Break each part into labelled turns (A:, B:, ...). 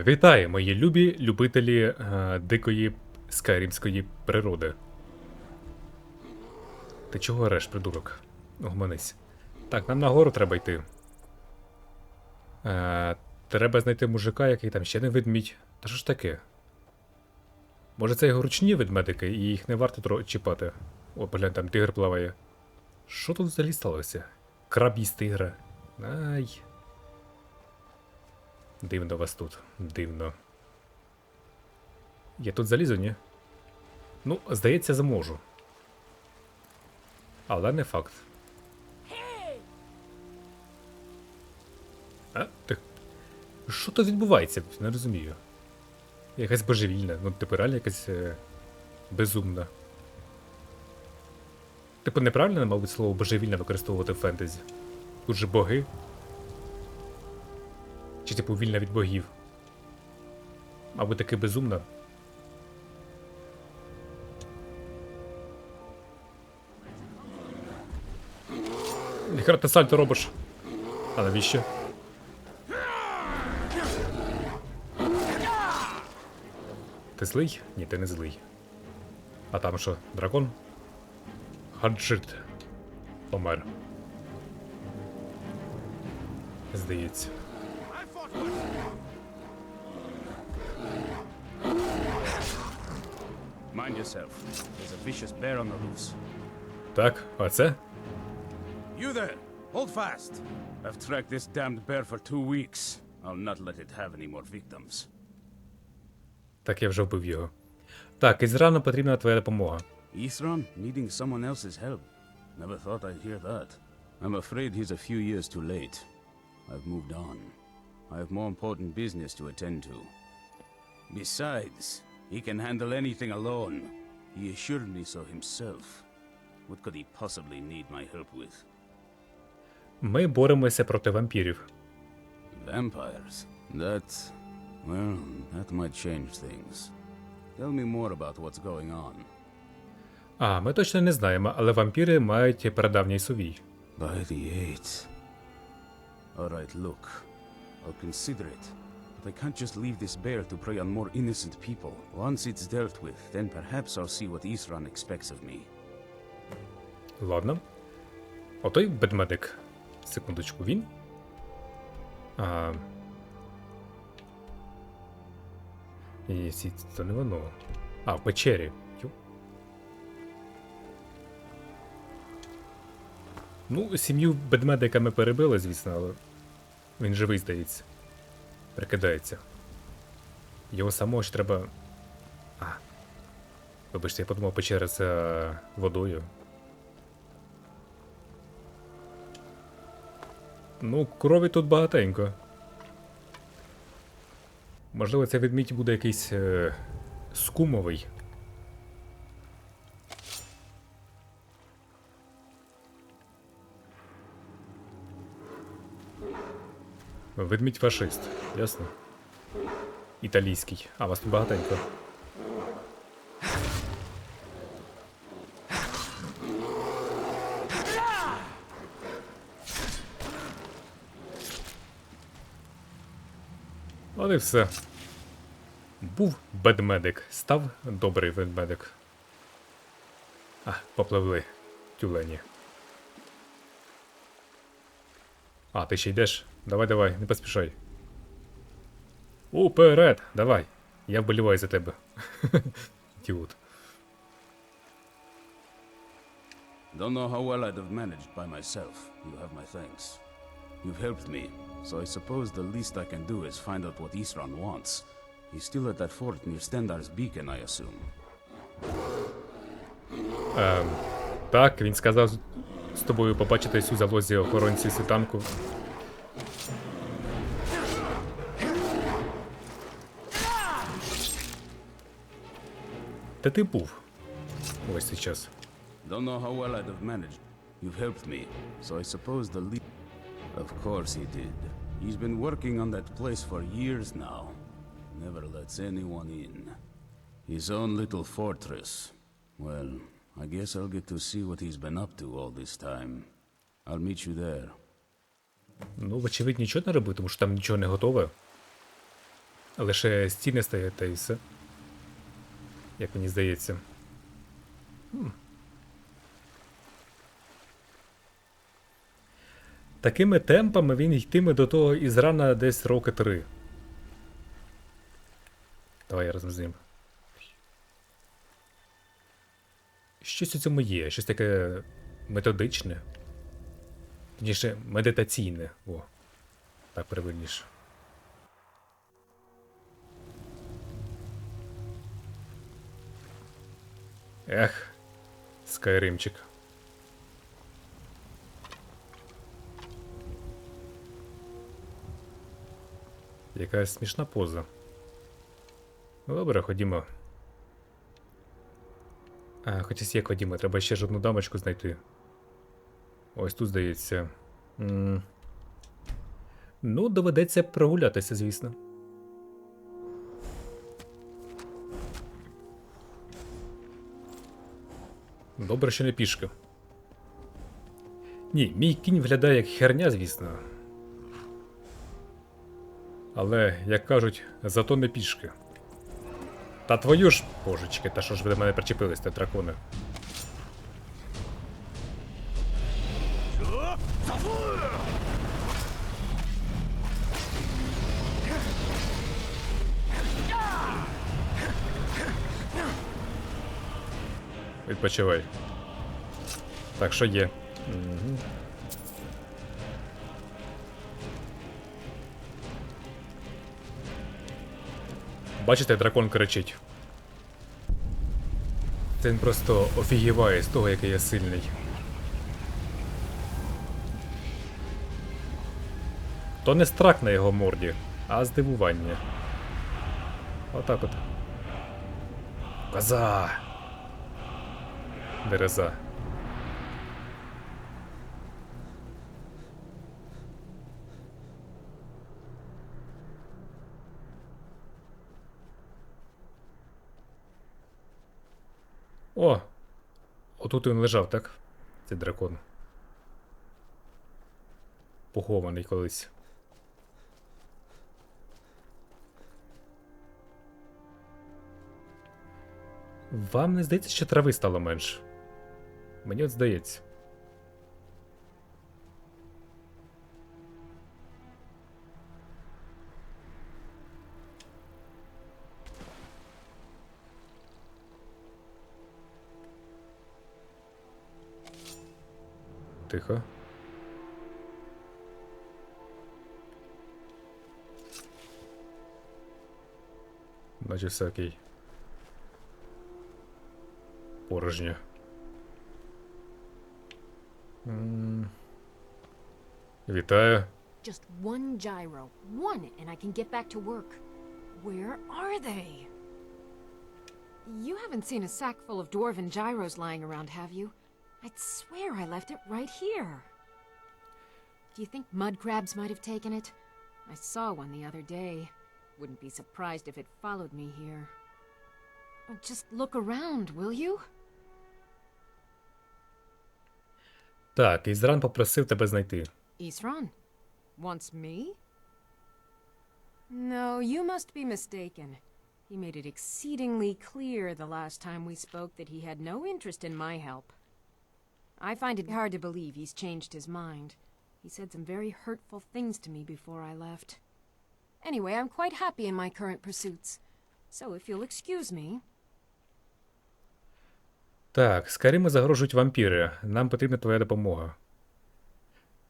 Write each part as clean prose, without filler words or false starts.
A: Вітаю, мої любі любителі дикої скайримської природи. Ти чого ореш, придурок? Угомонись. Так, нам нагору треба йти. Треба знайти мужика, який там ще не ведмідь. Та що ж таке? Може це його ручні ведмедики, і їх не варто чіпати. О, блін, там тигр плаває. Що тут взагалі сталося? Краб їсть тигра. Ай. Дивно вас тут. Дивно. Я тут залізу, ні? Ну, здається, зможу. Але не факт. А? Ти... Що тут відбувається? Не розумію. Якась божевільна. Ну, типу, реально якась безумна. Типу, неправильно, мабуть, слово божевільна використовувати в фентезі? Тут же боги. Чи типу вільна від богів? Мабуть, таки безумна. Ніхера ти сальто робиш. А навіщо? Ти злий? Ні, ти не злий. А там що, дракон? Хаджит. Помер. Здається.
B: Mind yourself. There's a vicious bear on the loose.
A: Так, а це?
B: You there! Hold fast! I've tracked this damned bear for 2 weeks. I'll not let it have any more victims.
A: Так, я вже вбив його. Так, Ізрану потрібна твоя допомога.
B: Ithran needing someone else's help. Never thought I'd hear that. I'm afraid he's a few years too late. I've moved on. I have more important business to attend to. Besides, he can handle anything alone. He assured me so himself. What could he possibly need my help with?
A: Ми боремося проти вампірів.
B: Vampires? That... well, that might change things. Tell me more about what's going on.
A: А, ми точно не знаємо, але вампіри мають Прадавній Сувій.
B: By the eight. Alright, look. I'll consider it. But I can't just leave this bear to prey on more innocent people. Once it's dealt with, then perhaps I'll see what Ithran expects of me.
A: Ладно. Отой ведмедик. Секундочку, він? Ні, це не воно. А, в печері. Ну, сім'ю ведмедика ми перебили, звісно, але він живий, здається. Прикидається. Його самого ж треба... Вибачте, я подумав, печера з водою. Ну, крові тут багатенько. Можливо, цей ведмідь буде якийсь скумовий. Ведмідь фашист, ясно? Італійський. А, вас тут багатенько. От і все. Був ведмедик, став добрий ведмедик. Попливли тюлені. Ти ще йдеш? Давай, не поспішай. Уперед! Давай! Я вболіваю за тебе. Ідіот.
B: Don't know how well I'd have managed by myself. You have my thanks. You've helped me, so I suppose the least I can do is find out what Ithran wants. He's still at that fort near Stendar's beacon, I assume.
A: Так, він сказав з тобою побачитись у залозі охоронці світанку. Та ти був. Ось цей час.
B: Don't know how well I'd have managed. You've helped me, so I suppose the least... Of course he did. He's been working on that place for years now. Never lets anyone in. His own little fortress. Well, I guess I'll get to see what he's been up to all this time. I'll meet you there.
A: Ну, вочевидь, нічого не робити, тому що там нічого не готове. Лише стіни стоять та і все. Як мені здається. Такими темпами він йтиме до того Ізрана десь роки 3. Давай я разом з ним. Щось у цьому є, щось таке методичне. Точніше, медитаційне. О, так правильніше. Ех, Скайримчик. Якась смішна поза. Ну добре, ходімо. Хоча як ходімо, треба ще ж одну дамочку знайти. Ось тут, здається. Ну, доведеться прогулятися, звісно. Добре, що не пішки. Ні, мій кінь виглядає як херня, звісно. Але, як кажуть, зато не пішки. Та твою ж, божечки, та що ж ви до мене причепились, те дракони? Відпочивай. Так, що є? Угу. Бачите, дракон кричить. Це він просто офігіває з того, який я сильний. То не страх на його морді, а здивування. Отак от. Коза! Дереза. О! Отут він лежав, так? Цей дракон. Похований колись. Вам не здається, що трави стало менше? Мені от здається. Тихо. Наче все окей. Порожньо. Вітаю.
C: Just one gyro. One, and I can get back to work. Where are they? You haven't seen a sack full of dwarven gyros lying around, have you? I'd swear I left it right here. Do you think mud crabs might have taken it? I saw one the other day. Wouldn't be surprised if it followed me here. Just look around, will you?
A: Так, Ізран попросив тебе знайти.
C: Isran? Wants me? No, you must be mistaken. He made it exceedingly clear the last time we spoke that he had no interest in my help. I find it hard to believe he's changed his mind. He said some very hurtful things to me before I left. Anyway, I'm quite happy in my current pursuits. So if you'll excuse me...
A: Так, Скайриму загрожують вампіри. Нам потрібна твоя допомога.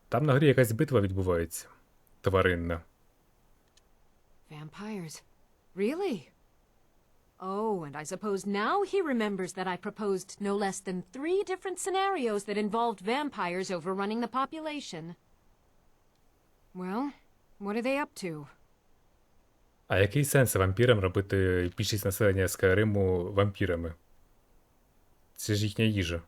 A: Там на горі якась битва відбувається. Тваринна.
C: Vampires? Really? Oh, and I suppose now he remembers that I proposed no less than 3 different scenarios that involved vampires overrunning the population. Well, what are they up to?
A: А який сенс вампірам робити більшість населення Скайриму вампірами? Це ж їхня їжа.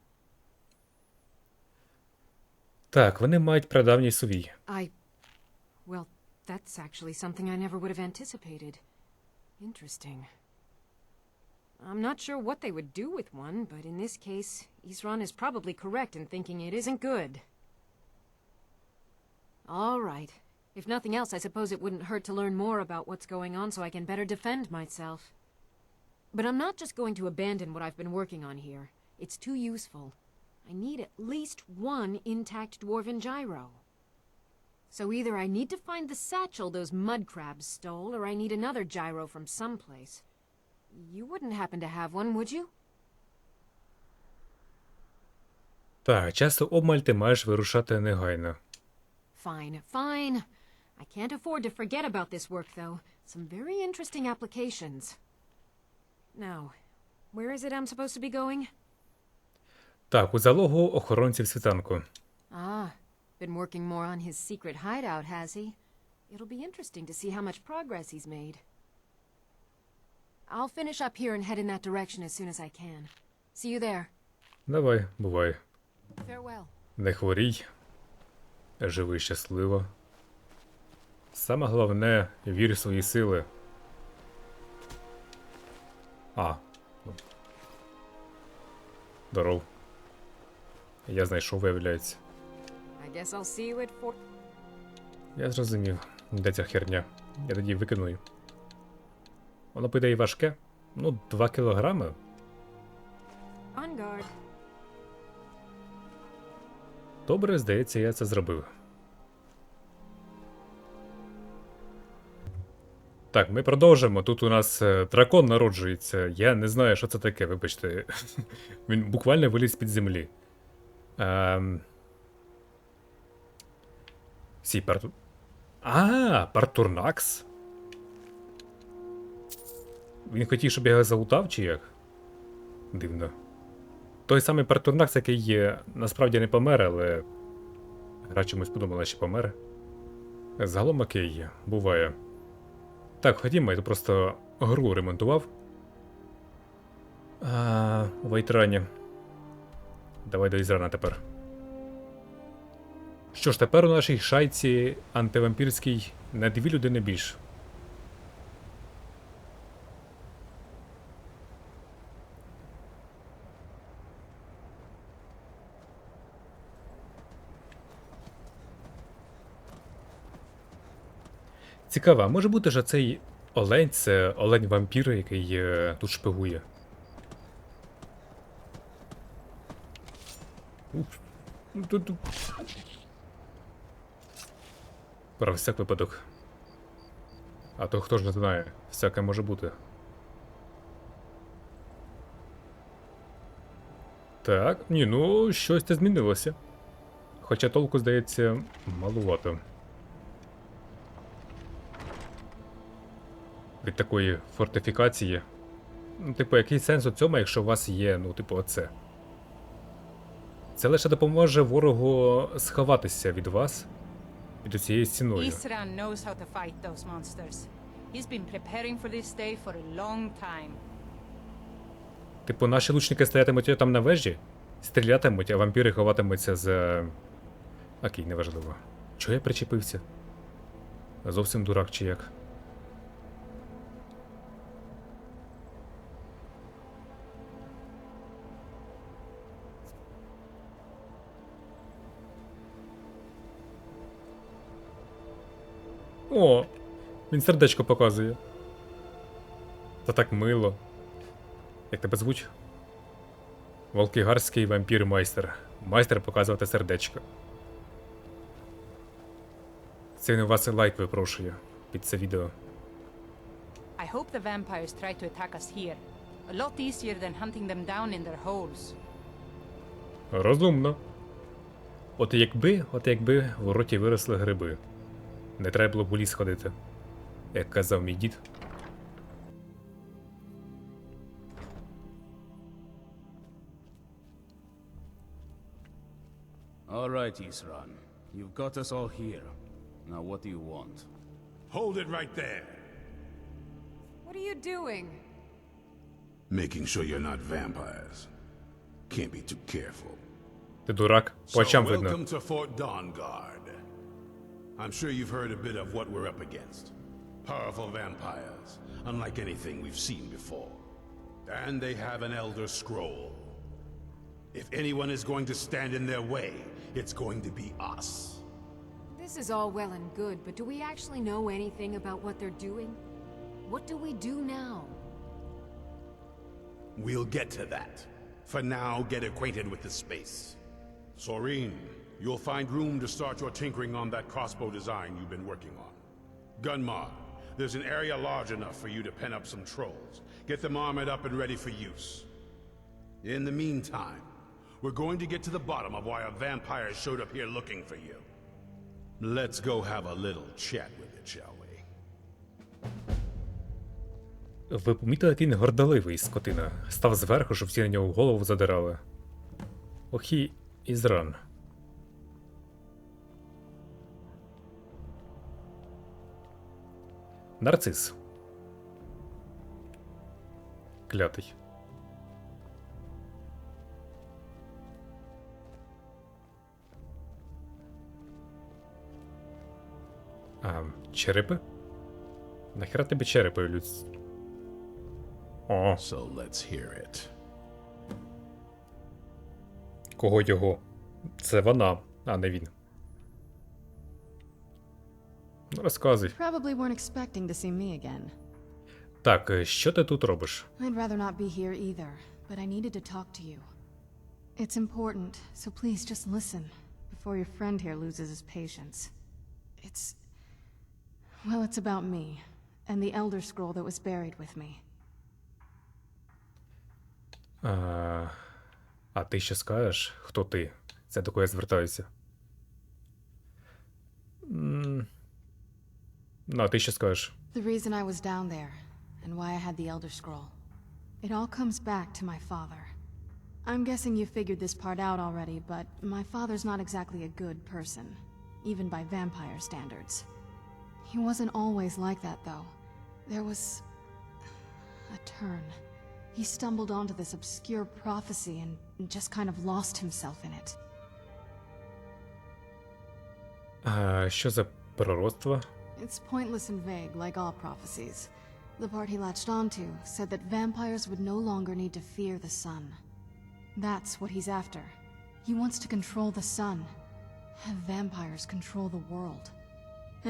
A: Так, вони мають прадавній сувій.
C: Well, that's actually something I never would have anticipated. Interesting. I'm not sure what they would do with one, but in this case, Isran is probably correct in thinking it isn't good. All right. If nothing else, I suppose it wouldn't hurt to learn more about what's going on so I can better defend myself. But I'm not just going to abandon what I've been working on here. It's too useful. I need at least one intact dwarven gyro. So either I need to find the satchel those mud crabs stole, or I need another gyro from someplace. You wouldn't happen to have one, would you?
A: Так, часто обмаль ти маєш вирушати негайно.
C: Fine, fine. I can't afford to forget about this work, though. Some very interesting applications. Now, where is it I'm supposed to be going?
A: Так, у залогу охоронців світанку.
C: Ah, been working more on his secret hideout, has he? It'll be interesting to see how much progress he's made. I'll finish up here and head in that direction as soon as I can. See you there.
A: Давай, бувай.
C: Farewell.
A: Не хворій. Живи щасливо. Саме головне, вір в свої сили. Здоров. Я знайшов, виявляється.
C: I guess I'll see you at 4.
A: Я зрозумів. Де ця херня? Я тоді викину її. Воно, по ідеї, важке. Ну, 2 кілограми.
C: On guard.
A: Добре, здається, я це зробив. Так, ми продовжимо. Тут у нас дракон народжується. Я не знаю, що це таке, вибачте. Він буквально виліз з-під землі. Партурнакс? Він хотів, щоб я його залутав, чи як? Дивно. Той самий Партурнакс, який насправді не помер, але гра чомусь подумала, що помер. Загалом окей, буває. Так, ходімо, я тут просто гру ремонтував. У вайтрані. Давай до Ізрана тепер. Що ж, тепер у нашій шайці антивампірській на 2 людини більше. Цікаво, а може бути, що цей олень — це олень-вампір, який тут шпигує? Про всяк випадок. А то хто ж не знає, всяке може бути. Так, ні, ну, щось це змінилося. Хоча толку, здається, малувато. Від такої фортифікації. Ну, типу, який сенс у цьому, якщо у вас є, ну, типу, оце? Це лише допоможе ворогу сховатися від вас, під цією стіною.
D: Isran knows how to fight those monsters. He's been preparing for this day for a long time.
A: Типу, наші лучники стоятимуть там на вежі, стрілятимуть, а вампіри ховатимуться за... Окей, неважливо. Чого я причепився? Зовсім дурак чи як? О, він сердечко показує. Та так мило. Як тебе звуть? Волкігарський вампір-майстер. Майстер показувати сердечко. Це він у вас лайк випрошує під це відео.
D: I hope the vampires try to attack us here. A lot easier than hunting them down in their holes.
A: Розумно. От якби в роті виросли гриби. Не треба було б у ліс ходити, як казав мій дід.
B: All right, Isran. You've got us all here. Now what do you want?
E: Hold it right there.
C: What are you doing?
E: Making sure you're not vampires. Can't be too careful.
A: Ти дурак, по очам
E: So,
A: видно.
E: welcome to Fort Dawnguard. I'm sure you've heard a bit of what we're up against. Powerful vampires, unlike anything we've seen before. And they have an Elder Scroll. If anyone is going to stand in their way, it's going to be us.
C: This is all well and good, but do we actually know anything about what they're doing? What do we do now?
E: We'll get to that. For now, get acquainted with the space. Soreen, you'll find room to start your tinkering on that crossbow design you've been working on. Gunmar, there's an area large enough for you to pen up some trolls. Get them armored up and ready for use. In the meantime, we're going to get to the bottom of why a vampire showed up here looking for you. Let's go have a little chat with it, shall we?
A: Ви помітили, як він гордоливий, скотина. Став зверху, щоб всі на нього голову задирали. Охі ізран. Нарцис. Клятий. Черепи? Нахера тобі черепи, людсь? О,
E: So let's hear it.
A: кого його? Це вона, а не він. Ну, розказуй.
F: Probably weren't expecting to see me again.
A: Так, що ти тут робиш?
F: I'd rather not be here either, but I needed to talk to you. It's important, so please just listen before your friend here loses his patience. It's about me and the Elder Scroll that was buried with me.
A: А ти що скажеш? Хто ти? Це до кого я звертаюся. Ну, а ти що скажеш?
F: The reason I was down there and why I had the Elder Scroll. It all comes back to my father. I'm guessing you figured this part out already, but my father's not exactly a good person, even by vampire standards. He wasn't always like that, though. There was a turn. He stumbled onto this obscure prophecy and just kind of lost himself in it.
A: Що за пророцтво?
F: It's pointless and vague, like all prophecies. The part he latched onto said that vampires would no longer need to fear the sun. That's what he's after. He wants to control the sun. Have vampires control the world.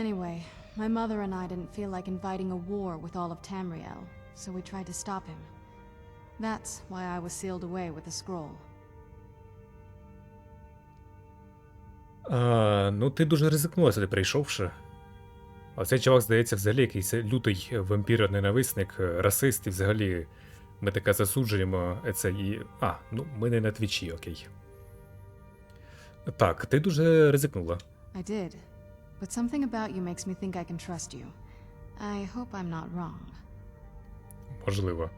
F: Anyway, my mother and I didn't feel like inviting a war with all of Tamriel, so we tried to stop him. That's why I was sealed away with the scroll.
A: Ну, ти дуже ризикнула сюди прийшовши. А цей чувак, здається, взагалі якийсь лютий вампір-ненависник, расист, і взагалі ми таке засуджуємо. Це і... ну, ми не на твічі, окей. Так, ти дуже ризикнула.
F: I did. But something about you makes me think I can trust you. I hope I'm not wrong.
A: Можливо.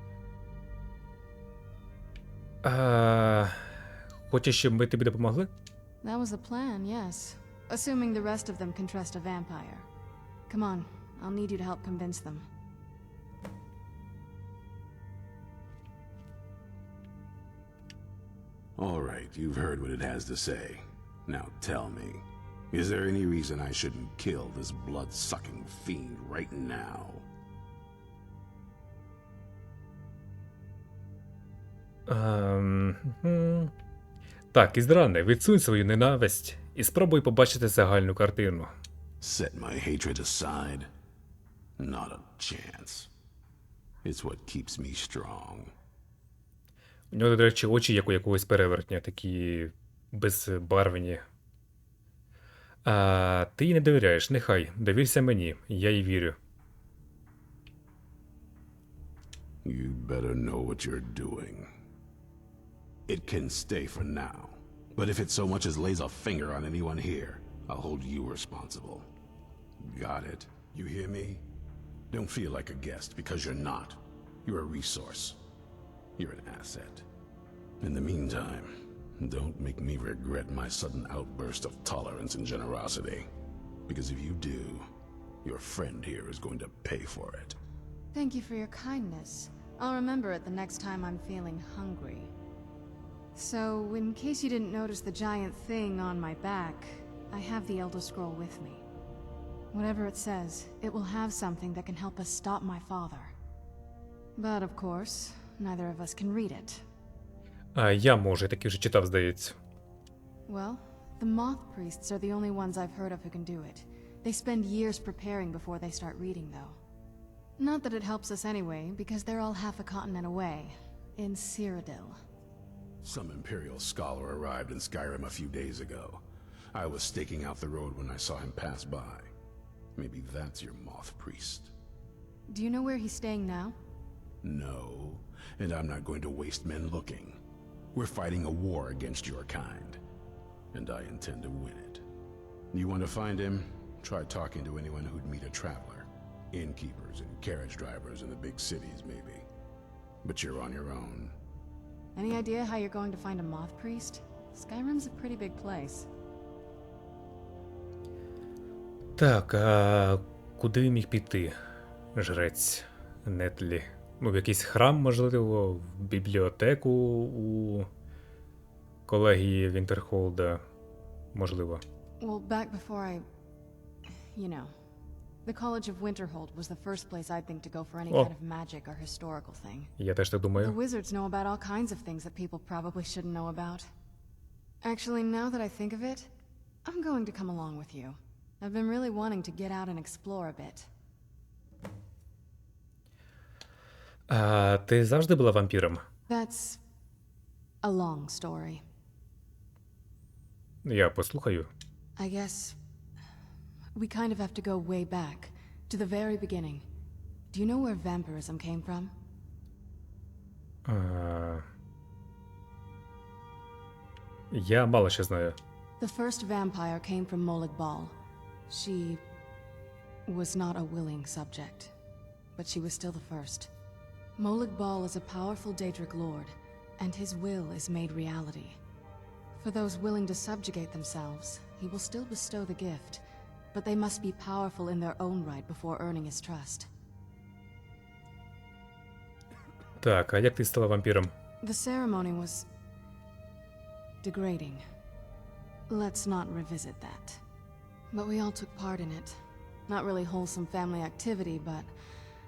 A: Хочеш, щоб ми тобі допомогли?
F: That was the plan, yes. Assuming the rest of them can trust a vampire. Come on, I'll need you to help convince them.
E: All right, you've heard what it has to say. Now tell me, is there any reason I shouldn't kill this blood-sucking fiend right now?
A: Так, Іздране, відсунь свою ненависть і спробуй побачити загальну картину.
E: Set my hatred aside? Not a chance. It's what keeps me strong.
A: У нього, до речі, очі, як у якогось перевертня, такі безбарвені. Ти їй не довіряєш, нехай. Довірся мені, я їй вірю.
E: You better know what you're doing. It can stay for now. But if it so much as lays a finger on anyone here, I'll hold you responsible. Got it? You hear me? Don't feel like a guest, because you're not. You're a resource. You're an asset. In the meantime, don't make me regret my sudden outburst of tolerance and generosity. Because if you do, your friend here is going to pay for it.
F: Thank you for your kindness. I'll remember it the next time I'm feeling hungry. So, in case you didn't notice the giant thing on my back, I have the Elder Scroll with me. Whatever it says, it will have something that can help us stop my father. But, of course, neither of us can read it.
A: Я можу, я таки вже читав, здається.
F: Well, The moth priests are the only ones I've heard of who can do it. They spend years preparing before they start reading, though. Not that it helps us anyway, because they're all half a continent away, in Cyrodiil.
E: Some Imperial scholar arrived in Skyrim a few days ago. I was staking out the road when I saw him pass by. Maybe that's your moth priest.
F: Do you know where he's staying now?
E: No, and I'm not going to waste men looking. We're fighting a war against your kind, and I intend to win it. You want to find him? Try talking to anyone who'd meet a traveler. Innkeepers and carriage drivers in the big cities, maybe. But you're on your own.
F: Any idea how you're going to find a moth priest? Skyrim's a pretty big place.
A: Так, а куди міг піти жрець Нетлі? Ну, в якийсь храм, можливо, в бібліотеку у колегії Вінтерхолда, можливо.
F: Well, back before you know, the College of Winterhold was the first place I'd think to go for any
A: Oh.
F: kind of magic or historical thing.
A: Я теж так
F: The
A: думаю.
F: wizards know about all kinds of things that people probably shouldn't know about. Actually, now that I think of it, I'm going to come along with you. I've been really wanting to get out and explore a bit.
A: А ти завжди була вампіром?
F: That's a long story.
A: Я послухаю.
F: I guess we kind of have to go way back, to the very beginning. Do you know where vampirism came from?
A: Я мало що знаю.
F: The first vampire came from Molag Bal. She was not a willing subject, but she was still the first. Molag Bal is a powerful Daedric lord, and his will is made reality. For those willing to subjugate themselves, he will still bestow the gift, but they must be powerful in their own right before earning his trust.
A: Так, а як ти стала вампіром?
F: The ceremony was degrading. Let's not revisit that. But we all took part in it. Not really wholesome family activity, but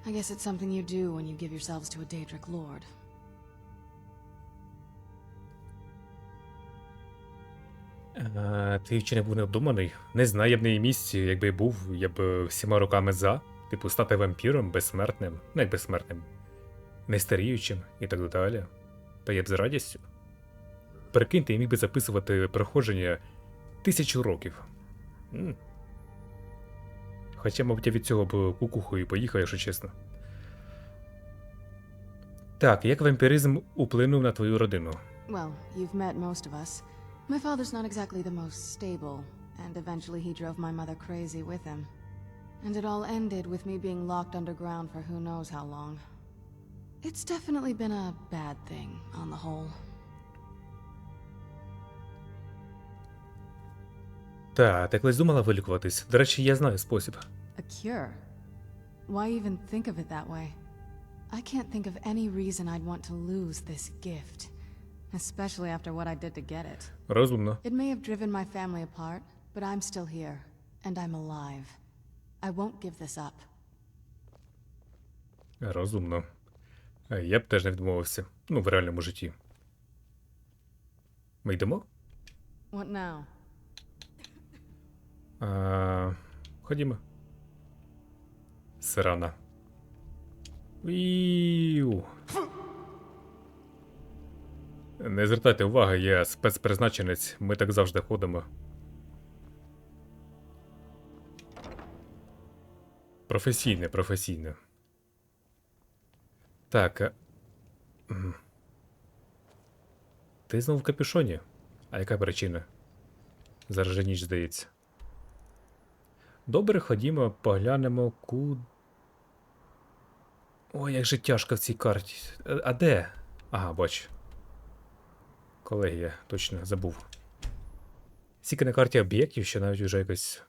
F: I guess it's something you do when you give yourselves to a Daedric lord.
A: Ти чи не був невдуманий? Не знаю, я б на її місці, якби я був, я б всіма руками за. Типу, стати вампіром, безсмертним, не безсмертним, не старіючим і так далі. Та я б з радістю. Прикиньте, я міг би записувати проходження 1000 років. Хоча, мабуть, я від цього б кукухою поїхав, якщо чесно. Так, як вампіризм уплинув на твою родину?
F: Well, you've met most of us. My father's not exactly the most stable, and eventually he drove my mother crazy with him. And it all ended with me being locked underground for who knows how long. It's definitely been a bad thing, on the whole.
A: Та, ти колись думала вилікуватись? До речі, я знаю спосіб.
F: A cure? Why even think of it that way? I can't think of any reason I'd want to lose this gift. Especially after what I did to get it.
A: Розумно.
F: It may have driven my family apart, but I'm still here, and I'm alive. I won't give this up.
A: Розумно. Я б теж не відмовився. Ну, в реальному житті. Ми йдемо?
F: What now?
A: Ходімо. Сирана. Віу. Не звертайте уваги, я спецпризначенець, ми так завжди ходимо. Професійне. Так. Ти знову в капюшоні? А яка причина? Зараз же ніч, здається. Добре, ходімо, поглянемо Ой, як же тяжко в цій карті. А де? Ага, бачу. Колегія, точно, забув. Стільки на карті об'єктів, що навіть вже якось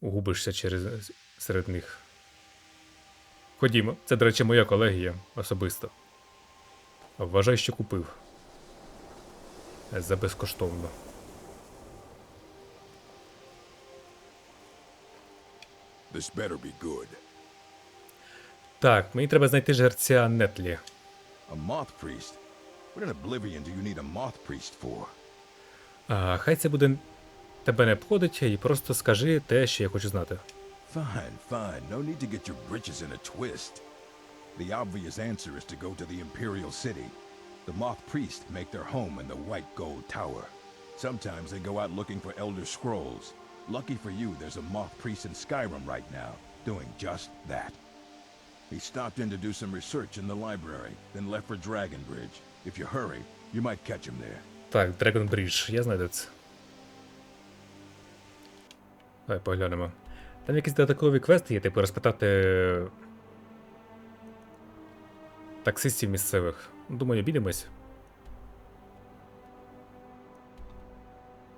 A: угубишся серед них. Ходімо. Це, до речі, моя колегія особисто. Вважай, що купив. За безкоштовно.
E: This better be good.
A: Так, мені треба знайти жерця Нетлі.
G: A moth priest? What in Oblivion do you need a moth priest for?
A: Хай це буде тебе не обходить, і просто скажи те, що я хочу знати.
G: Fine, fine. No need to get your britches in a twist. The obvious answer is to go to the Imperial City. The Moth Priests make their home in the White Gold Tower. Sometimes they go out looking for Elder Scrolls. Lucky for you, there's a Moth Priest in Skyrim right now, doing just that. He stopped in to do some research in the library, then left for Dragonbridge. If you hurry, you might catch him there.
A: Так, Dragon Bridge, я знаю де це. Давай поглянемо. Там якісь додаткові квести є, типу розпитати таксистів місцевих. Думаю, обійдемось.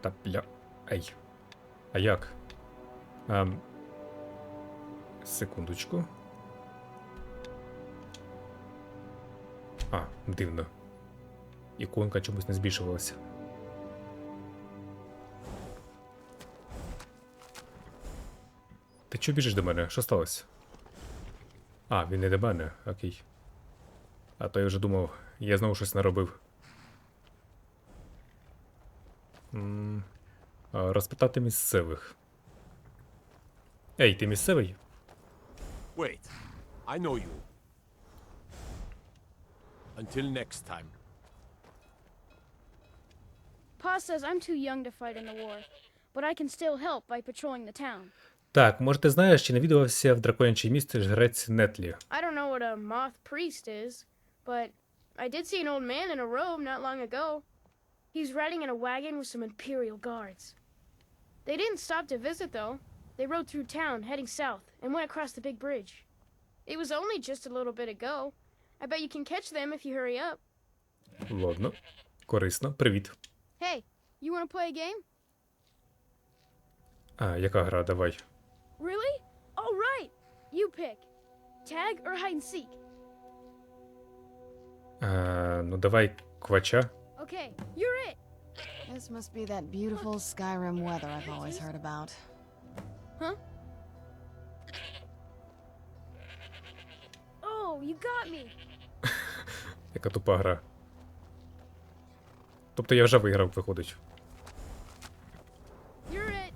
A: Та бля. Ей. А як? Секундочку. Дивно. Іконка чомусь не збільшувалася. Ти чого біжиш до мене? Що сталося? Він не до мене, окей. А то я вже думав, я знову щось наробив. Розпитати місцевих. Ей, ти місцевий?
H: Wait, I know you. Until next time.
I: Pa says I'm too young to fight in the war, but I can still help by patrolling the town.
A: Так, може ти знаєш, чи навідувався в драконячий місто жрець Нетлі?
I: I don't know what a moth priest is, but I did see an old man in a robe not long ago. He's riding in a wagon with some Imperial guards. They didn't stop to visit, though. They rode through town, heading south, and went across the big bridge. It was only just a little bit ago. I bet you can catch them if you hurry up.
A: Ладно. Корисно. Привіт.
I: Hey, you want to play a game?
A: Яка гра? Давай.
I: Really? All right. You pick. Tag or hide and seek?
A: Ну давай квача.
I: Okay, you're it.
F: This must be that beautiful Skyrim weather I've always heard about.
I: Huh? Oh, you got me.
A: Яка тупа гра. Тобто я вже виграв, виходить.
I: You're it.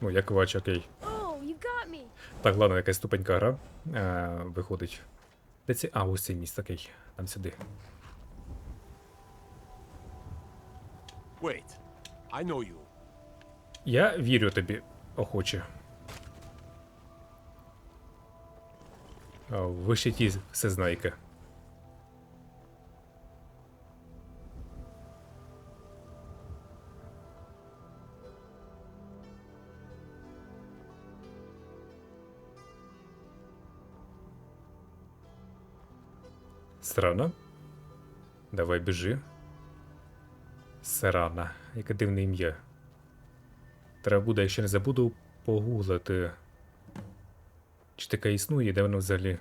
A: Ну, я квач, окей.
I: Oh, you got me.
A: Так, ладно, якась тупенька гра. Виходить. Де ці? Ось цей міст, окей. Там сюди.
H: Wait, I know you.
A: Я вірю тобі, охоче. Ви ще ті всезнайки. Срана. Давай біжи. Срана. Яке дивне ім'я. Треба буде, якщо не забуду, погуглити. Чи таке існує, і де воно взагалі?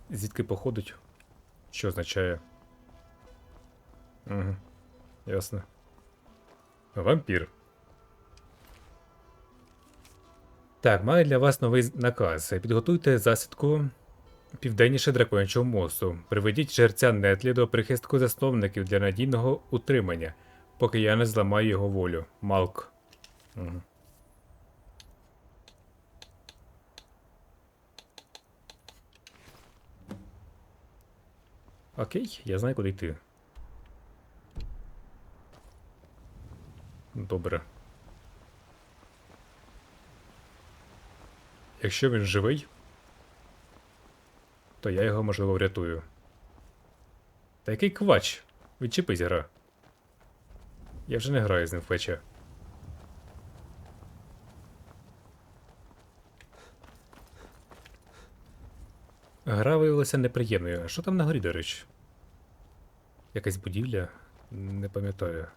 A: Звідки походить? Що означає? Угу. Ясно. Вампір. Так, маю для вас новий наказ. Підготуйте засідку південніше драконячого мосту. Приведіть жерця Нетлі до прихистку засновників для надійного утримання, поки я не зламаю його волю. Малк. Угу. Окей, я знаю, куди йти. Добре. Якщо він живий, то я його, можливо, врятую. Та який квач? Відчепись, гра. Я вже не граю з ним в ПЧ. Гра виявилася неприємною. А що там на горі, до речі? Якась будівля? Не пам'ятаю.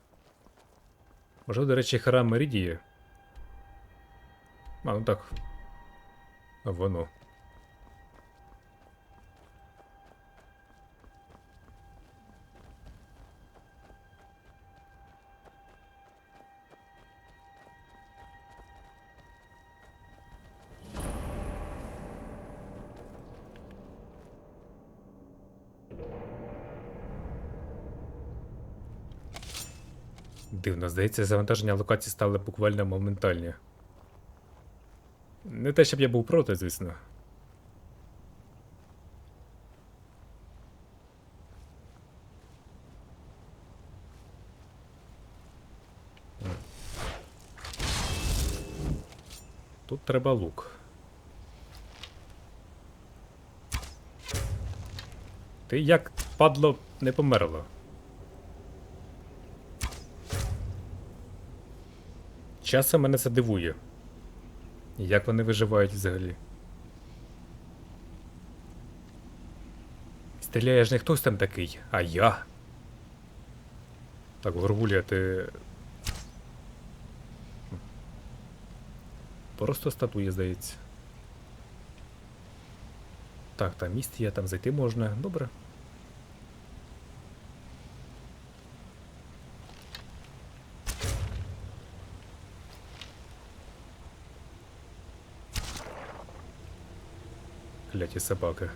A: Можливо, до речі, храм Меридії? Ну так. Воно. Дивно, здається, завантаження локацій стали буквально моментальні. Не те, щоб я був проти, звісно. Тут треба лук. Ти як, падло, не померло? Часом мене це дивує. Як вони виживають взагалі? Стріляє ж не хтось там такий, а я. Так, Горгулія, ти... Просто статуя, здається. Так, там міст є, там зайти можна. Добре. Кляті собаки.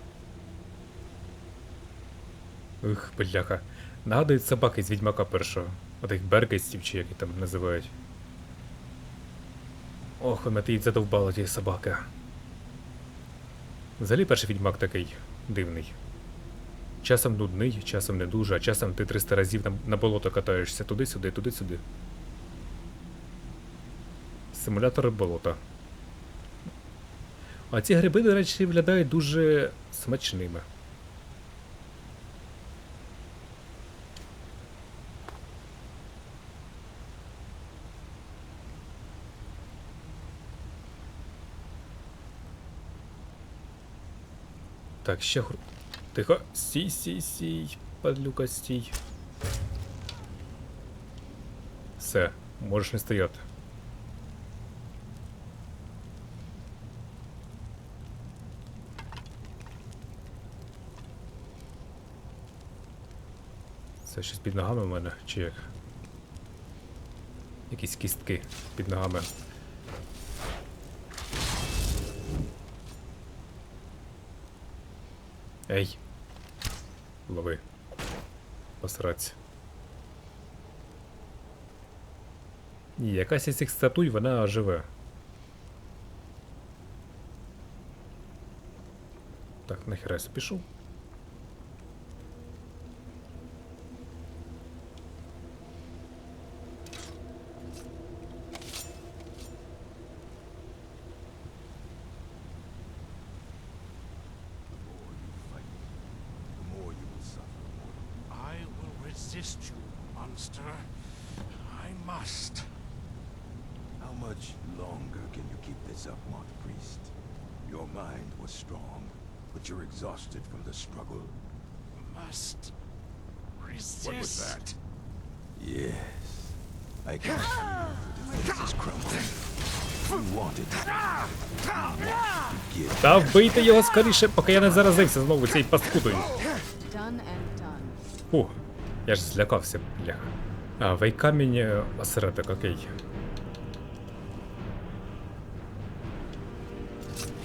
A: Ух, бляха. Нагадують собаки з Відьмака першого. Отих бергайстів, чи як їх там називають. Ох, мене ти задовбало ті собаки. Взагалі перший Відьмак такий дивний. Часом нудний, часом не дуже, а часом ти 300 разів на болото катаєшся туди-сюди, туди-сюди. Симулятор болота. А ці гриби, до речі, виглядають дуже смачними. Так, ще Тихо. Стій, стій, стій. Падлюка, стій. Все, можеш не стояти. Це щось під ногами в мене, чи як? Якісь кістки під ногами. Ей! Лови. Посраться. Ні, якась із цих статуй, вона живе. Так, нахера я пішов?
J: Resist you, monster. I must.
G: How much longer can you keep this up, Moth Priest? Your mind was strong, but you're exhausted from the struggle.
J: Must resist.
G: What was that? Yes. I can see your defenses crumbling. You wanted to give.
A: Та вбийте його скоріше, поки я не заразився знову цією паскудою.
F: Done and done.
A: Фух, я ж злякався, бляха. А, вейкамінь осередок, окей.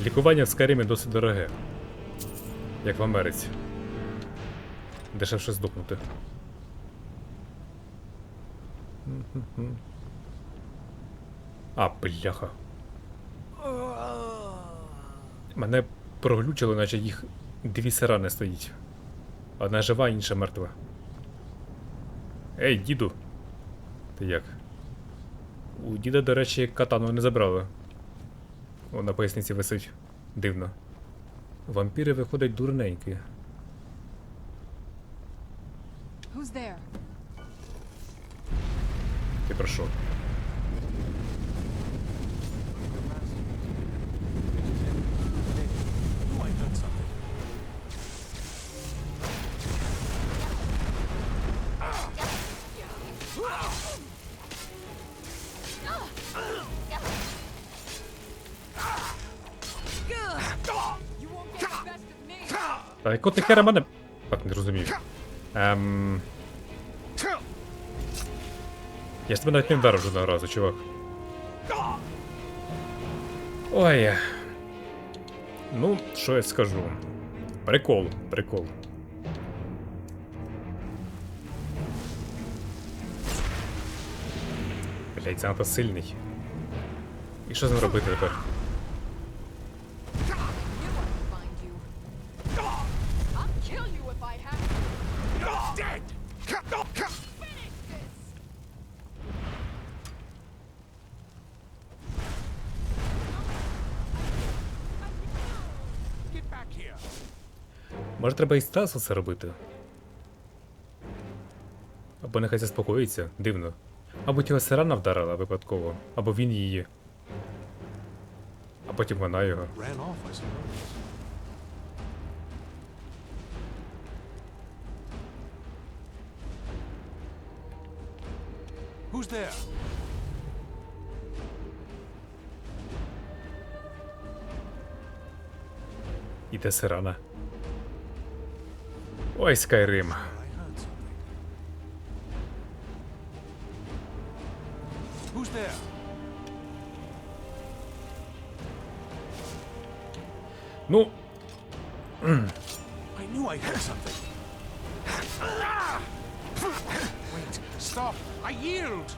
A: Лікування в Скайримі досить дороге. Як в Америці. Дешевше здохнути. А, бляха. Мене проглючило, наче їх дві сирани стоїть. Одна жива, інша мертва. Ей, діду! Ти як? У діда, до речі, катану не забрали. О, на поясниці висить. Дивно. Вампіри виходять дурненькі.
F: Who's there?
A: Ти про що? Та яко ти хера мене... Так, не розумію. Я ж тебе навіть не вдарив жодного разу, чувак. Ой. Ну, що я скажу. Прикол, прикол. Блядь, занадто сильний. І що з ним робити тепер? Може треба і Стасу це робити? Або нехай заспокоїться, дивно. Мабуть, його сирана вдарила випадково, або він її. А потім вона його.
J: Ran off, I suppose. Who's there?
A: Іде сирана. Ой, Скайрим.
J: I heard something. Who's there?
A: Ну,
J: I knew I heard something. Wait, stop! I yield!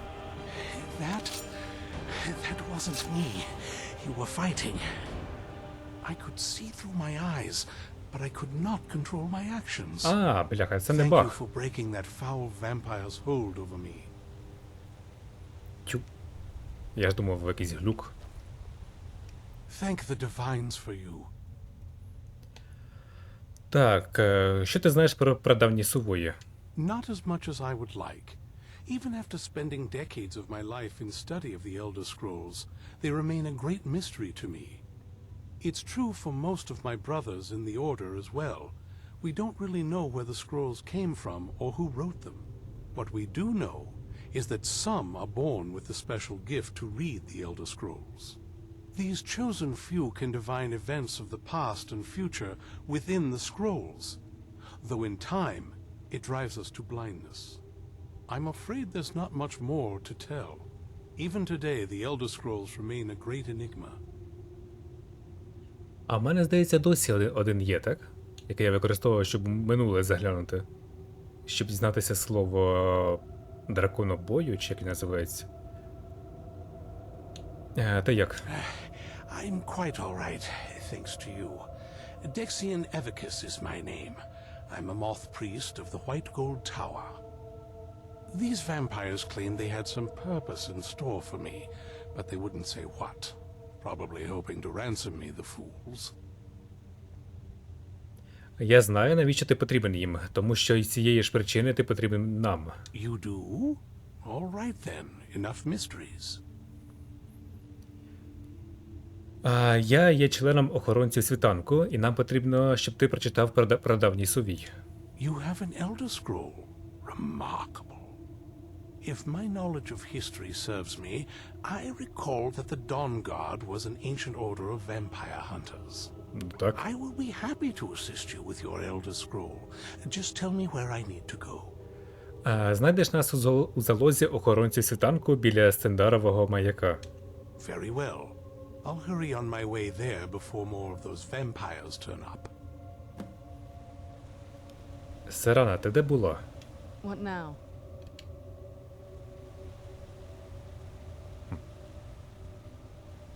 J: That wasn't me. You were fighting. I could see through my eyes, but I could not control my actions.
A: а, бляха, це не
J: Thank you
A: баг.
J: for breaking that foul vampire's hold over me.
A: Тю. Я ж думав, якийсь глюк.
J: Thank the divines for you.
A: Так, що ти знаєш про прадавні Сувої?
J: Not as much as I would like. Even after spending decades of my life in study of the Elder Scrolls, they remain a great mystery to me. It's true for most of my brothers in the Order as well. We don't really know where the scrolls came from or who wrote them. What we do know is that some are born with the special gift to read the Elder Scrolls. These chosen few can divine events of the past and future within the scrolls, though in time it drives us to blindness. I'm afraid there's not much more to tell. Even today, the Elder Scrolls remain a great enigma.
A: А в мене, здається, досі один є, так? Який я використовував, щоб минуле заглянути. Щоб дізнатися слово драконобою, чи як він називається. Та як?
J: I'm quite all right, thanks to you. Dexian Evicus is my name. I'm a moth priest of the White Gold Tower. These vampires claimed they had some purpose in store for me, but they wouldn't say what. Probably hoping to ransom me, the fools.
A: Я знаю, навіщо ти потрібен їм, тому що із цієї ж причини ти потрібен нам.
J: You do? All right then, enough mysteries.
A: Я є членом охоронців світанку, і нам потрібно, щоб ти прочитав прадавній Сувій.
J: You have an Elder Scroll? Remarkable. If my knowledge of history serves me, I recall that the Dawn Guard was an ancient order of vampire hunters.
A: Так.
J: I will be happy to assist you with your Elder Scroll. Just tell me where I need to go.
A: Знайдеш нас у залозі охоронців світанку біля Стендарового маяка.
J: Very well. I'll hurry on my way there before more of those vampires turn up.
A: Сирана, ти де була?
F: What now?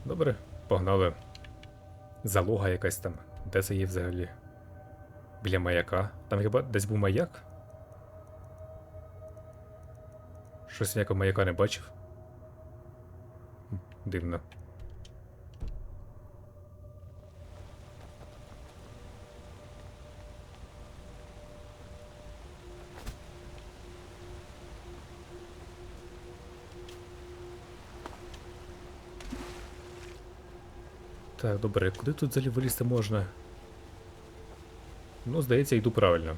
A: Добре, погнали. Залога якась там. Де це є взагалі? Біля маяка. Там хіба десь був маяк? Щось ніякого маяка не бачив. Дивно. Так, добре, куди тут взагалі вилізти можна? Ну, здається, йду правильно.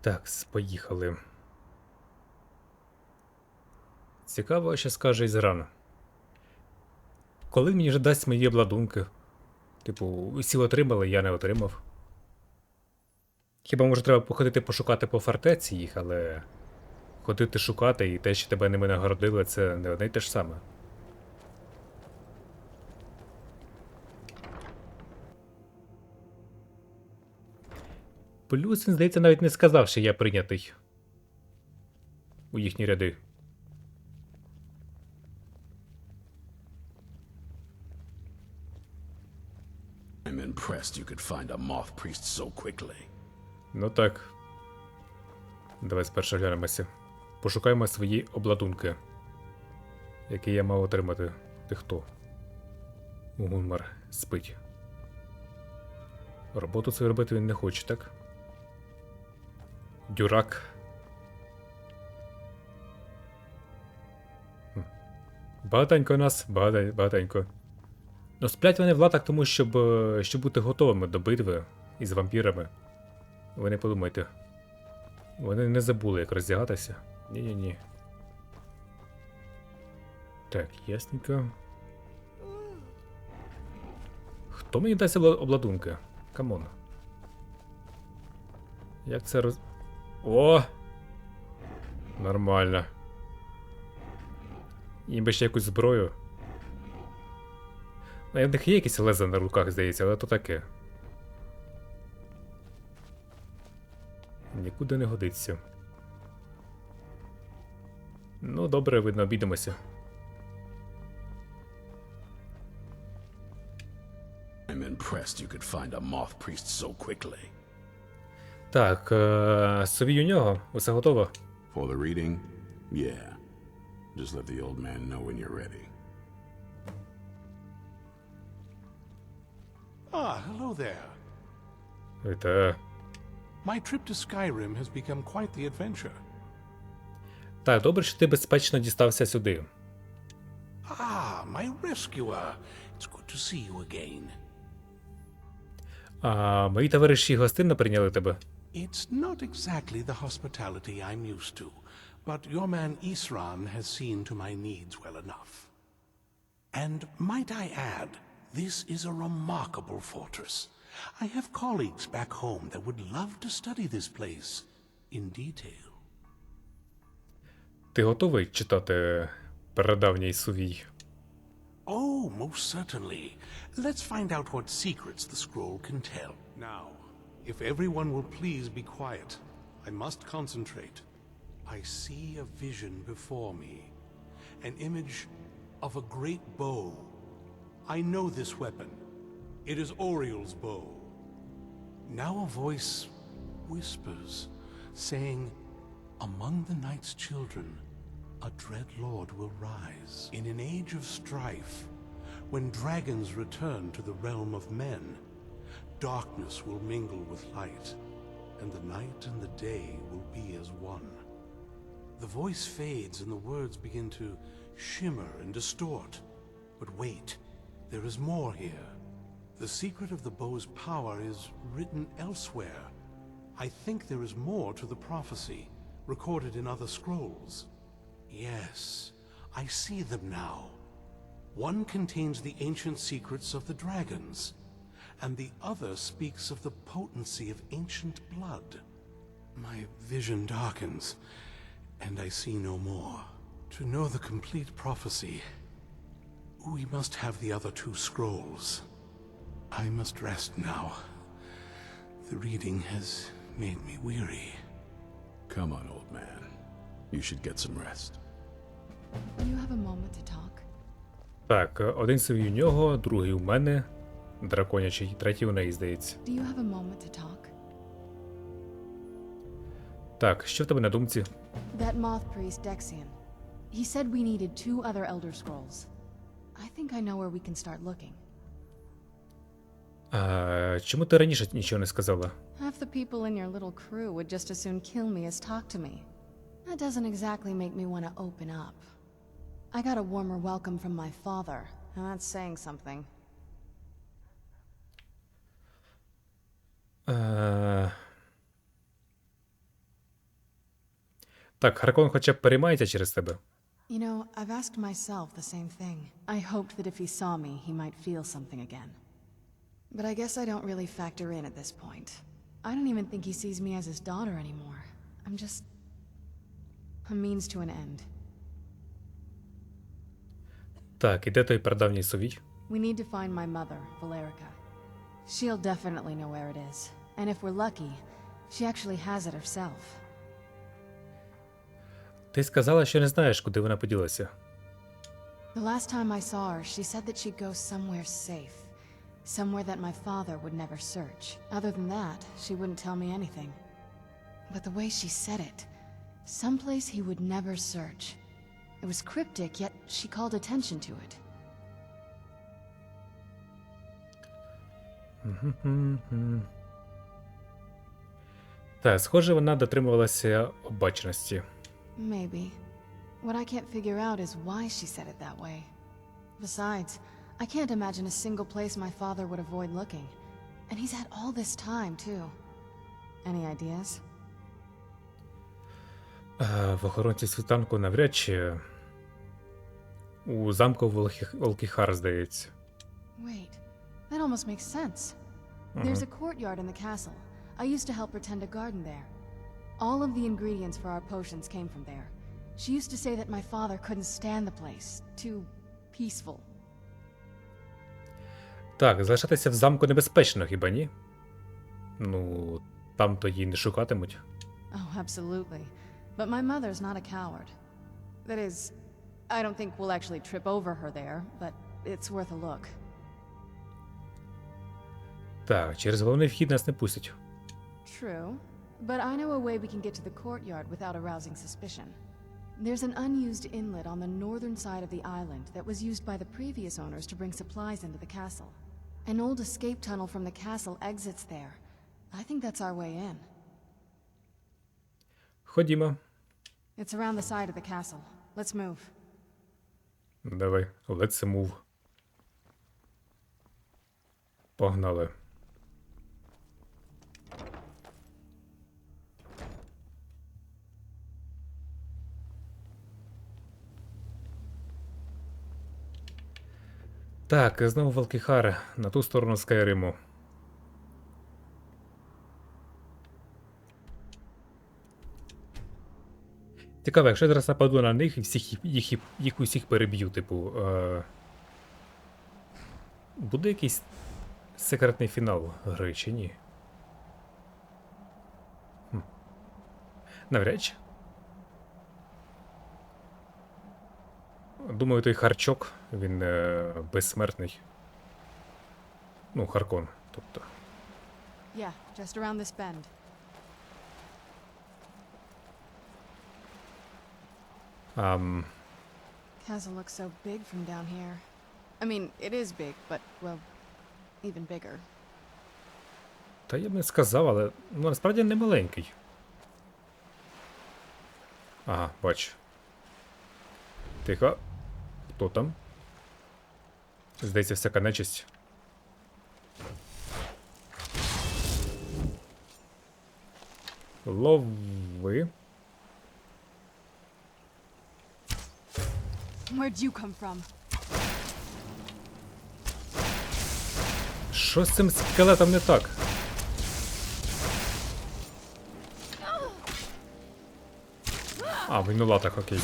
A: Так, поїхали. Цікаво, що скаже Ізран. Коли мені вже дасть мої обладунки? Типу, всі отримали, я не отримав. Хіба може треба походити пошукати по фортеці їх, але ходити шукати і те, що тебе ними нагородили, це не одне й те ж саме. Плюс він, здається, навіть не сказав, що я прийнятий у їхні ряди.
E: I'm impressed you could find a moth priest so quickly.
A: Ну так. Давай спершу глянемося. Пошукаємо свої обладунки, які я мав отримати. Ти хто? Гунмар спить. Роботу свою робити він не хоче, так? Дюрак. Багатенько нас, багатенько. Ну, сплять вони в латах тому, щоб бути готовими до битви із вампірами. Ви не подумайте. Вони не забули, як роздягатися. Ні-ні-ні. Так, ясненько. Хто мені дасть обладунки? Камон. Як це О! Нормально. Їм би ще якусь зброю. Ну, в них є якісь леза на руках, здається, але то таке. Нікуди не годиться. Ну, добре, видно, обійдемося.
E: I'm impressed you could find a moth priest so quickly.
A: Так, совій у нього, усе готово.
E: For the reading? Yeah. Just let the old man know when you're ready.
J: Ah, hello there.
A: Вітаю.
J: My trip to Skyrim has become quite the adventure.
A: Так, добре, що ти безпечно дістався сюди.
J: Ah, my rescuer. It's good to see you again.
A: А мої товариші гостинно прийняли тебе.
J: It's not exactly the hospitality I'm used to, but your man Isran has seen to my needs well enough. And might I add, this is a remarkable fortress. I have colleagues back home that would love to study this place in detail.
A: Ти готовий читати Стародавній Сувій?
J: Oh, most certainly. Let's find out what secrets the scroll can tell. Now, if everyone will please be quiet, I must concentrate. I see a vision before me, an image of a great bow. I know this weapon. It is Oriel's bow. Now a voice whispers, saying, among the night's children, a dread lord will rise. In an age of strife, when dragons return to the realm of men, darkness will mingle with light, and the night and the day will be as one. The voice fades and the words begin to shimmer and distort. But wait, there is more here. The secret of the bow's power is written elsewhere. I think there is more to the prophecy, recorded in other scrolls. Yes, I see them now. One contains the ancient secrets of the dragons, and the other speaks of the potency of ancient blood. My vision darkens, and I see no more. To know the complete prophecy, we must have the other two scrolls. I must rest now. The reading has made me weary.
E: Come on, old man. You should get some rest.
F: Do you have a moment to talk?
A: Так, один совій у нього, другий у мене, драконячий, третій у неї, здається.
F: Do you have a moment to talk?
A: Так, що в тебе на думці?
F: That moth priest Dexian. He said we needed 2 other Elder Scrolls. I think I know where we can start looking.
A: Чому ти раніше нічого не сказала?
F: Half the people in your little crew would just as soon kill me as talk to me. That doesn't exactly make me want to open up. I got a warmer welcome from my father, and that's saying something.
A: Так, Харкон хоча б переймається через тебе.
F: You know, I've asked myself the same thing. I hoped that if he saw me, he might feel something again. But I guess I don't really factor in at this point. I don't even think he sees me as his daughter anymore. I'm just a means to an end.
A: Так, і де той прадавній Сувій?
F: We need to find my mother, Valerica. She'll definitely know where it is. And if we're lucky, she actually has it herself.
A: Ти сказала, що не знаєш, куди вона поділася.
F: The last time I saw her, she said that she'd go somewhere safe. Somewhere that my father would never search. Other than that, she wouldn't tell me anything. But the way she said it, someplace he would never search. It was cryptic, yet she called attention to it.
A: Так, схоже, вона дотримувалася обачності.
F: Maybe. What I can't figure out is why she said it that way. Besides, I can't imagine a single place my father would avoid looking. And he's had all this time, too. Any ideas?
A: В охоронці світанку навряд чи. У замку Волкіхар, здається.
F: Wait, that almost makes sense. There's a courtyard in the castle. I used to help pretend a garden there. All of the ingredients for our potions came from there. She used to say that my father couldn't stand the place. Too peaceful.
A: Так, залишатися в замку небезпечно, хіба ні? Ну, там-то її не шукатимуть.
F: Oh, absolutely. But my mother's not a coward. That is, I don't think we'll actually trip over her there, but it's worth a look.
A: Так, через головний вхід нас не пустять.
F: True, but I know a way we can get to the courtyard without arousing suspicion. There's an unused inlet on the northern side of the island that was used by the previous owners to bring supplies into the castle. An old escape tunnel from the castle exits there. I think that's our way in.
A: Ходімо.
F: It's around the side of the castle. Let's move.
A: Давай, let's move. Погнали. Так, знову Волкіхар на ту сторону Скайриму. Цікаво, якщо я зараз нападу на них і їх усіх переб'ю, типу. Буде якийсь секретний фінал гри чи ні? Навряд чи. Думаю, той харчок, він безсмертний. Ну, Харкон, тобто.
F: Yeah, just around this bend. Castle looks so big from down here. I mean, it is big, but, well, even bigger.
A: Та я б не сказав, але ну, насправді не маленький. Ага, бач. Тихо. Хто там? Здається, всяка нечисть. Лови.
F: Where'd you come from?
A: Що з цим скелетом не так? А, він у латах, окей.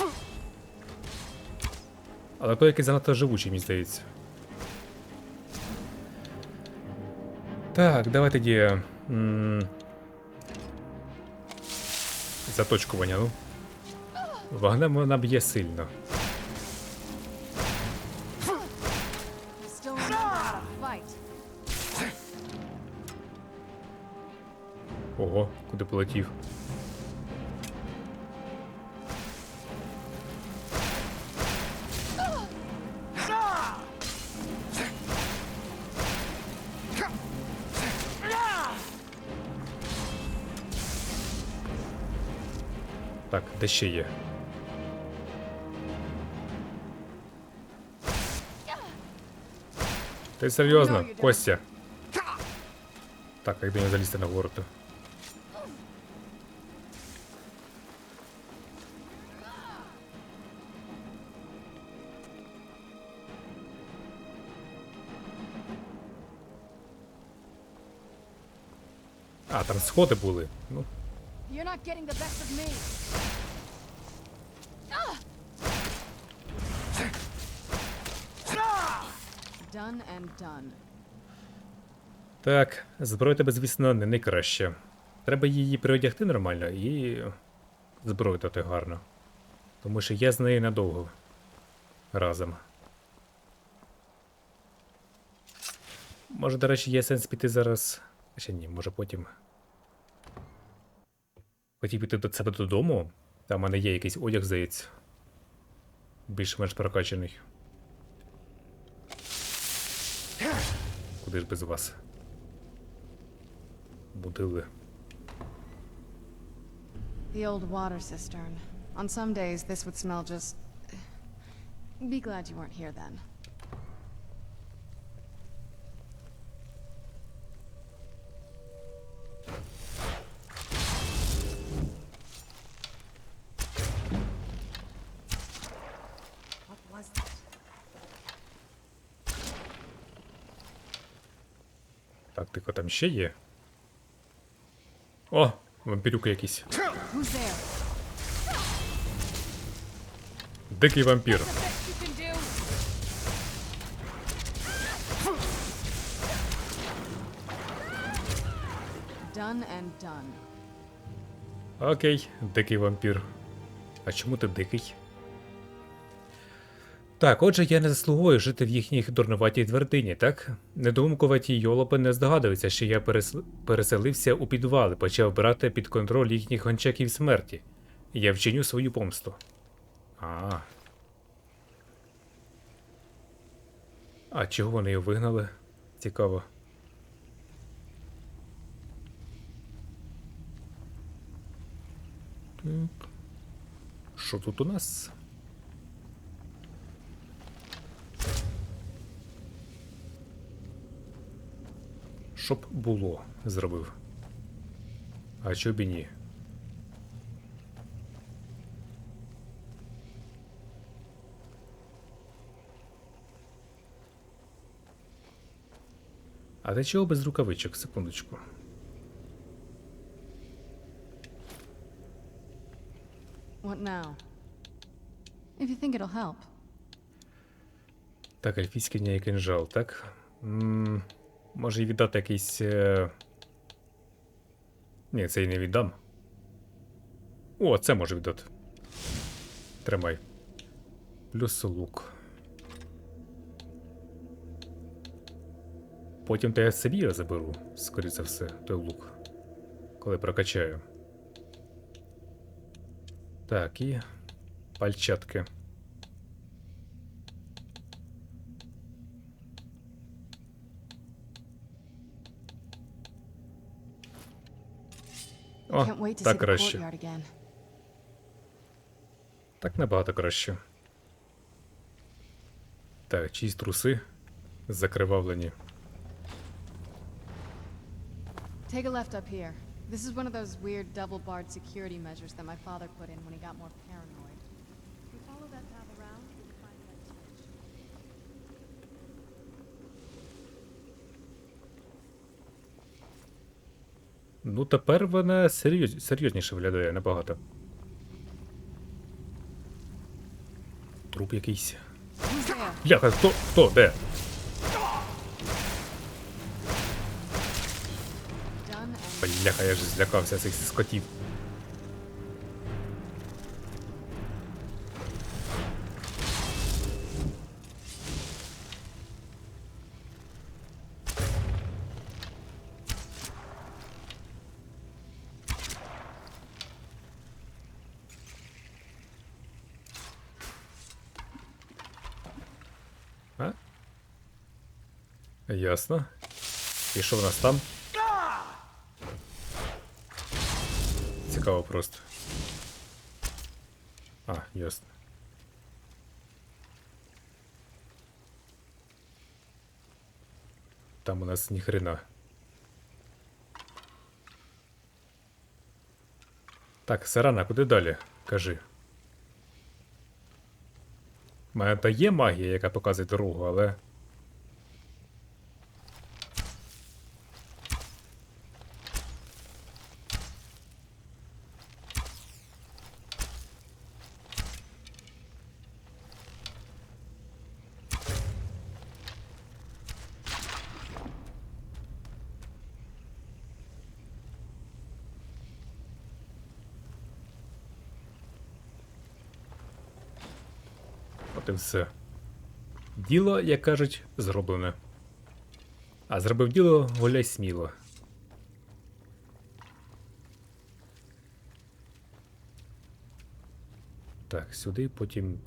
A: Але той якийсь занадто живучий, мені здається. Так, давай тоді... Заточкування, ну. Вогнем вона б'є сильно. Ого, куди полетів? Так, де ще є? Ти серйозно, Костя? Так, як до нього залізти на гору-то? А, там сходи були. Ну,
F: You're not getting the best of me. Done and done.
A: так, зброя тебе, звісно, не найкраща. Треба її переодягти нормально і зброю дати гарно. Тому що я з нею надовго. Разом. Може, до речі, є сенс піти зараз. Ще ні, може потім. Хотів піти до себе додому. Там у мене є якийсь одяг, здається. Більш-менш прокачаний. Куди ж без вас? Будили.
F: The old water cistern. On some days, this would smell just... Be glad you weren't here then.
A: Так, тихо, там ще є. О, вампірюки якісь.
F: Who's there?
A: Дикий вампір.
F: Done and done.
A: Окей, дикий вампір. А чому ти дикий? Так, отже, я не заслуговую жити в їхній дурнуватій твердині, так? Недоумкуваті йолопи не здогадуються, що я переселився у підвал і почав брати під контроль їхніх гончаків смерті. Я вчиню свою помсту. А чого вони його вигнали? Цікаво. Так. Що тут у нас? Щоб було, зробив. А чо б і ні? А ти чого без рукавичок? Секундочку.
F: What now? If you think it'll help.
A: Так, ельфійський ній кинжал, так? Може й віддати якийсь... Ні, це й не віддам. О, це може віддати. Тримай. Плюс лук. Потім то я собі його заберу, скоріше за все, той лук. Коли прокачаю. Так, і... пальчатки. О,
F: Can't wait to see
A: так
F: the
A: краще.
F: courtyard again.
A: Так набагато краще. Так, чиїсь труси закривавлені.
F: Take a left up here. This is one of those weird double-barred security measures that my father put in when he got more paranoid. If we follow that path around, we'll find that switch.
A: Ну, тепер вона серйозніше виглядає набагато. Труп якийсь.
F: Who's there?
A: Бляха, хто? Де?
F: Done and
A: Бляха, я ж злякався цих скотів. А? Ясно. І що в нас там? Цікаво просто. А, ясно. Там у нас ніхрена. Так, Сарана, куди далі? Кажи. У мене та є магія, яка показує дорогу, але... От і все. Діло, як кажуть, зроблене. А зробив діло, гуляй сміло. Так, сюди, потім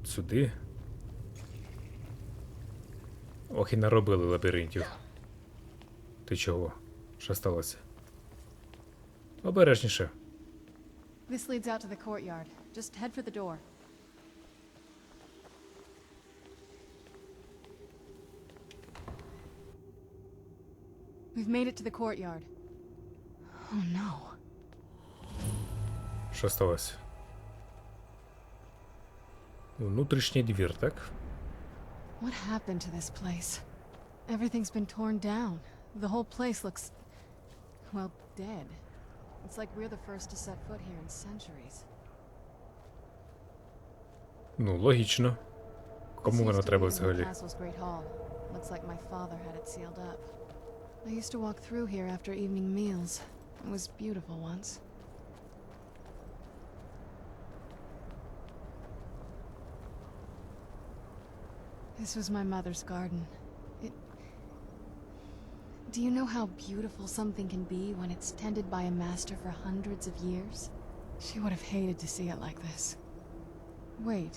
A: сюди. Ох, і наробили лабіринтів. Ти чого? Що сталося? Обережніше.
F: This leads out to the courtyard. Just head for the door. We've made it to the courtyard. Oh no.
A: Що сталося? Внутрішній двір, так?
F: What happened to this place? Everything's been torn down. The whole place looks, well, dead. It's like we're the first to set foot here in centuries.
A: Ну, логічно. Кому воно треба взагалі?
F: Castle's great hall. Looks like my father had it sealed up. I used to walk through here after evening meals. It was beautiful once. This was my mother's garden. Do you know how beautiful something can be when it's tended by a master for hundreds of years? She would have hated to see it like this. Wait.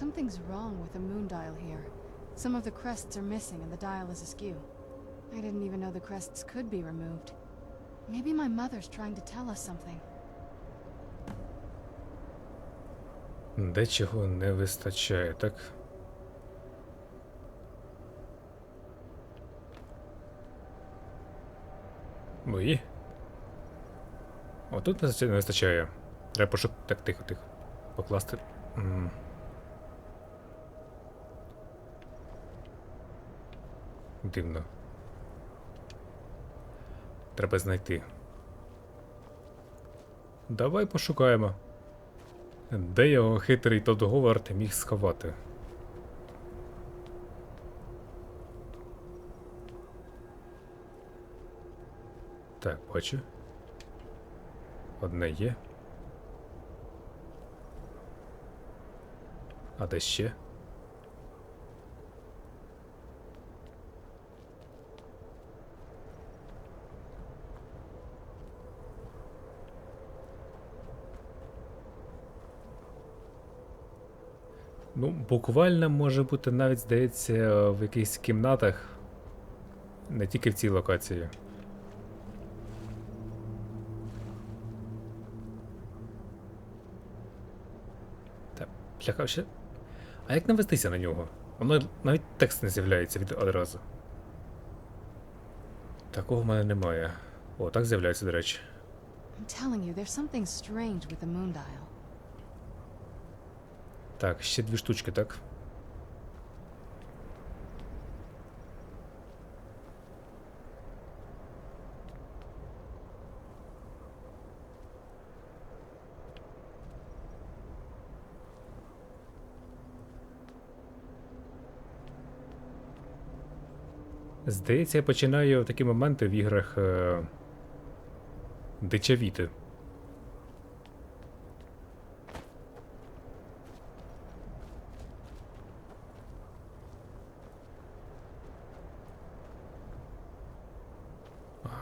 F: Something's wrong with the moon dial here. Some of the crests are missing and the dial is askew. I didn't even know the crests could be removed. Maybe my mother's trying to tell us something.
A: Дечого не вистачає, так? Мої? Отут не вистачає. Треба пошукати. Так, тихо, тихо. Покласти. Дивно. Треба знайти. Давай пошукаємо. Де його хитрий Тодд Говард міг сховати? Так, бачу. Одне є. А де ще? Ну, буквально може бути навіть, здається, в якихось кімнатах. Не тільки в цій локації. Так, пляха ще. А як навестися на нього? Воно навіть текст не з'являється одразу. Такого в мене немає. О, так з'являється, до речі.
F: I'm telling you, there's something strange with the moon dial.
A: Так, ще дві штучки, так? Здається, я починаю в такі моменти в іграх дичавіти.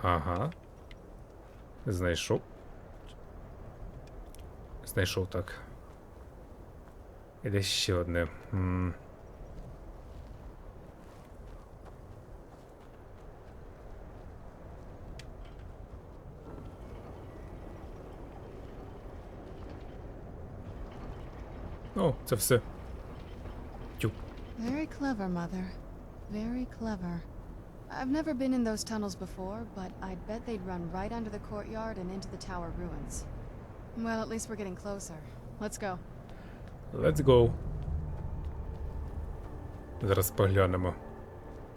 A: Ага. Знайшов. Знайшов, так. І десь ще одне. О, це все. Тюк.
F: Very clever, Mother. Very clever. I've never been in those tunnels before, but I'd bet they'd run right under the courtyard and into the tower ruins. Well, at least we're getting closer. Let's go.
A: Let's go. Зараз поглянемо,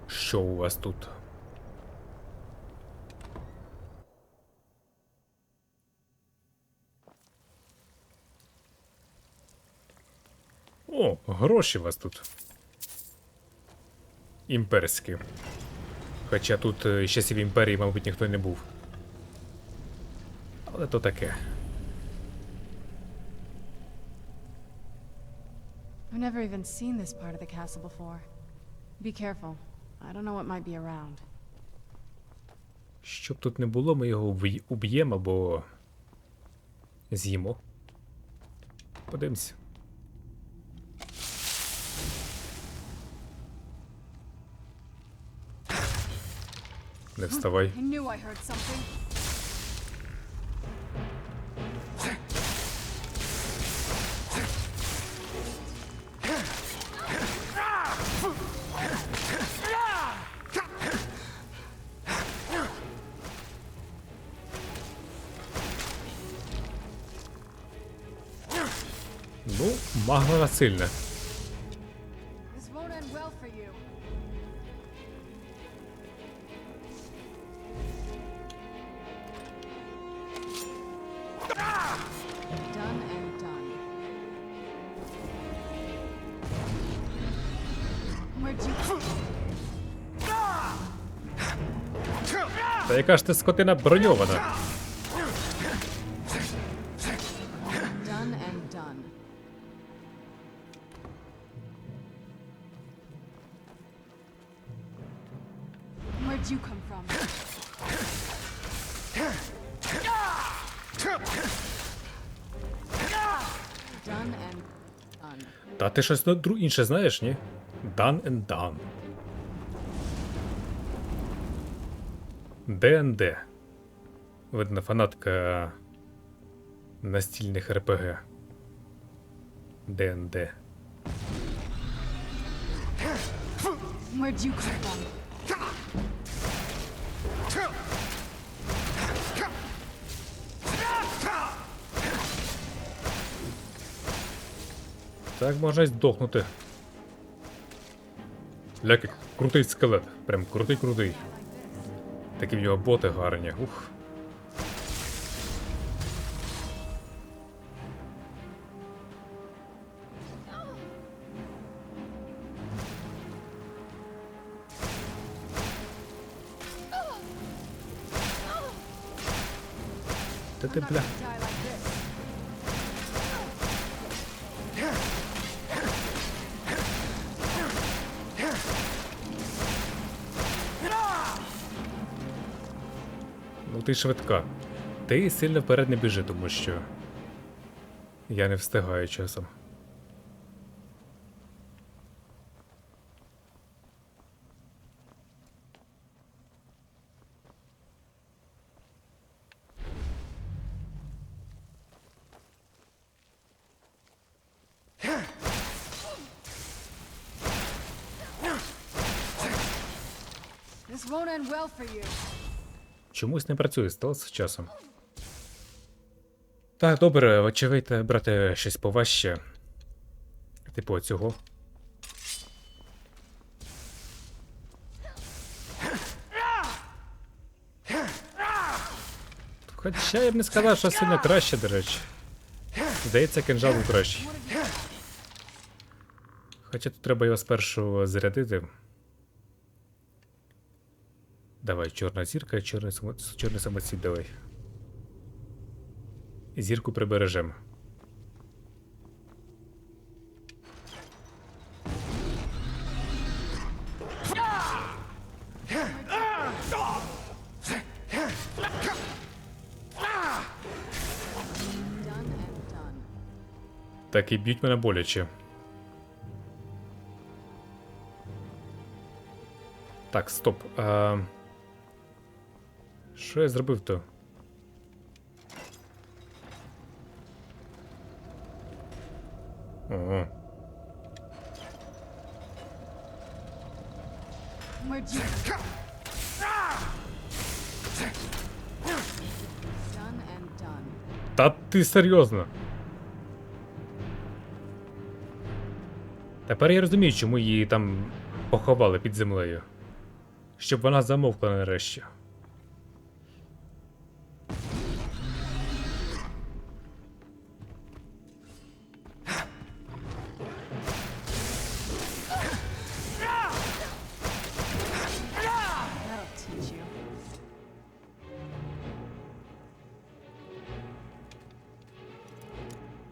A: що у вас тут. О, гроші у вас тут. Імперські. Хоча тут з часів імперії, мабуть, ніхто не був. Але то таке.
F: I've never even seen this part of the castle before. Be careful. I don't know what might be around.
A: Щоб тут не було, ми його уб'ємо або з'їмо. Подивимось. Не вставай.
F: I knew I heard something.
A: Ну, магма сильна.
F: This won't end well for you. Done and done. Where'd you...
A: Та яка ж ти скотина броньована?
F: Done and done. Where'd you come from? Done and done.
A: Та ти щось інше знаєш, ні? Done and done. ДНД. Видно, фанатка настільних РПГ. ДНД.
F: Where'd you come from?
A: Так можна й здохнути. Ляки, крутий скелет. Прям крутий. Такі в нього боти гарні. Ух. Та ти, бля. Ну ти швидка. Ти сильно вперед не біжи, тому що я не встигаю часом.
F: This won't end well for you.
A: Чомусь не працює стелс з часом. Так, добре, очевидно, брати щось поважче. Типу цього. Хоча я б не сказав, що сильно краще, до речі. Здається, кинжал був кращий. Хоча тут треба його спершу зарядити. Давай, чорна зірка, чорний самоцвіт давай. Зірку прибережемо. Так і б'ють мене боляче. Так, стоп. Що я зробив-то? Ого. Та ти серйозно? Тепер я розумію, чому її там поховали під землею. Щоб вона замовкла нарешті.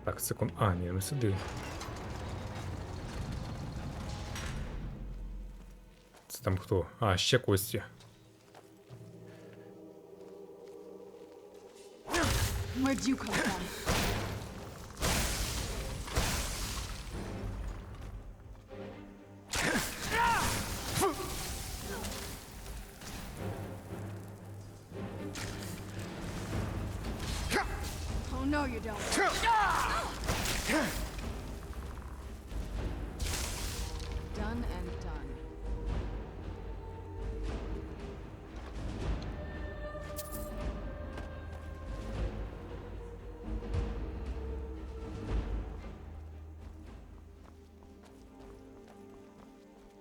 A: Так, секунд. А, ні, не сюди. Це там хто? А, ще кості.
F: Where'd you come from? Oh no, you don't. Done and done.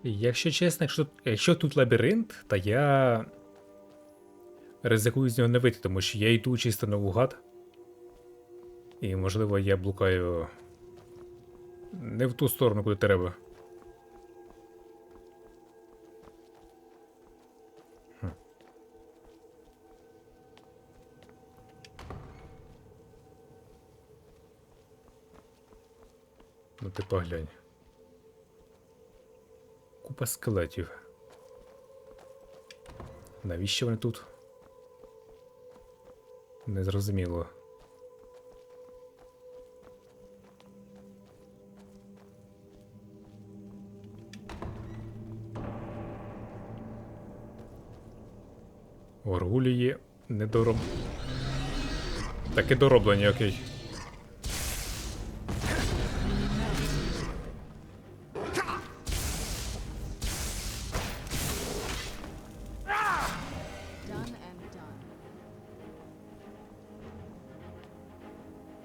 A: Якщо чесно, якщо тут лабіринт, то я ризикую з нього не вийти, тому що я йду чисто наугад. І, можливо, я блукаю не в ту сторону, куди треба. Ну ти поглянь. Купа скелетів. Навіщо вони тут? Незрозуміло. Горгулії таки дороблені, окей.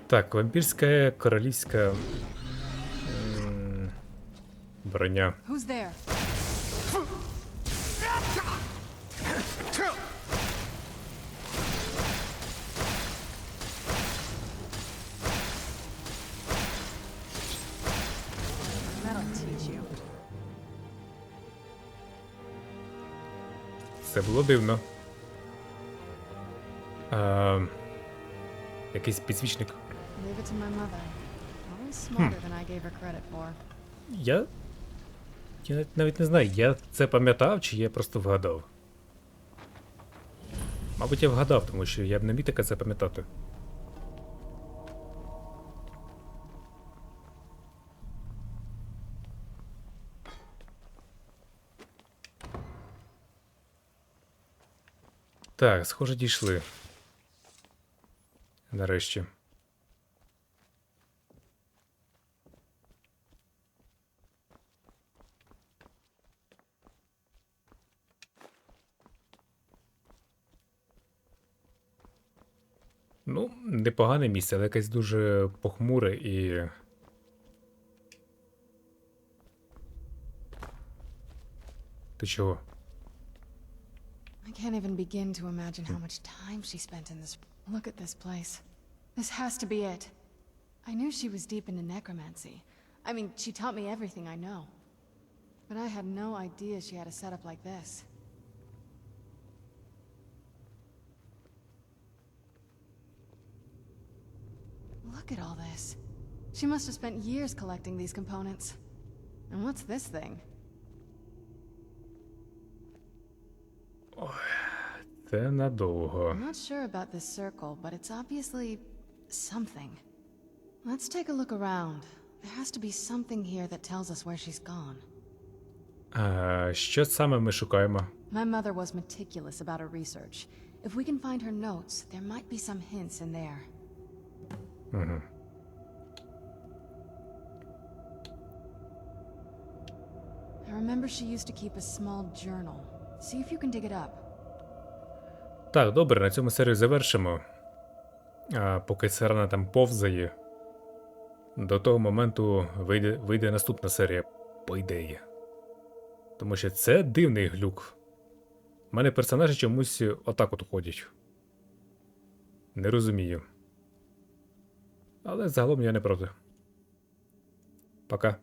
A: Так, вампірська королівська броня.
F: Who's there? That'll teach you.
A: Це було дивно. Якийсь підсвічник.
F: Leave it to my mother. Always smarter than I gave her credit for.
A: Я навіть не знаю, я це пам'ятав, чи я просто вгадав. Мабуть, я вгадав, тому що я б не міг таке це пам'ятати. Так, схоже, дійшли. Нарешті. Ну, непогане місце, але якесь дуже похмуре і... Ти чого?
F: I can't even begin to imagine how much time she spent in this. Look at this place. This has to be it. I knew she was deep into necromancy. I mean, she taught me everything I know. But I had no idea she had a setup like this. Look at all this. She must have spent years collecting these components. And what's this thing?
A: Це надовго.
F: I'm not sure about this circle, but it's obviously something. Let's take a look around. There has to be something here that tells us where she's gone.
A: Що саме ми шукаємо?
F: My mother was meticulous about her research. If we can find her notes, there might be some hints in there.
A: Угу.
F: I remember she used to keep a small journal. See if you can dig it up.
A: Так, добре, на цьому серію завершимо. Поки Сарана там повзає, до того моменту вийде наступна серія, по ідеї. Тому що це дивний глюк. У мене персонажі чомусь отак от ходять. Не розумію. Але загалом я не проти. Пока.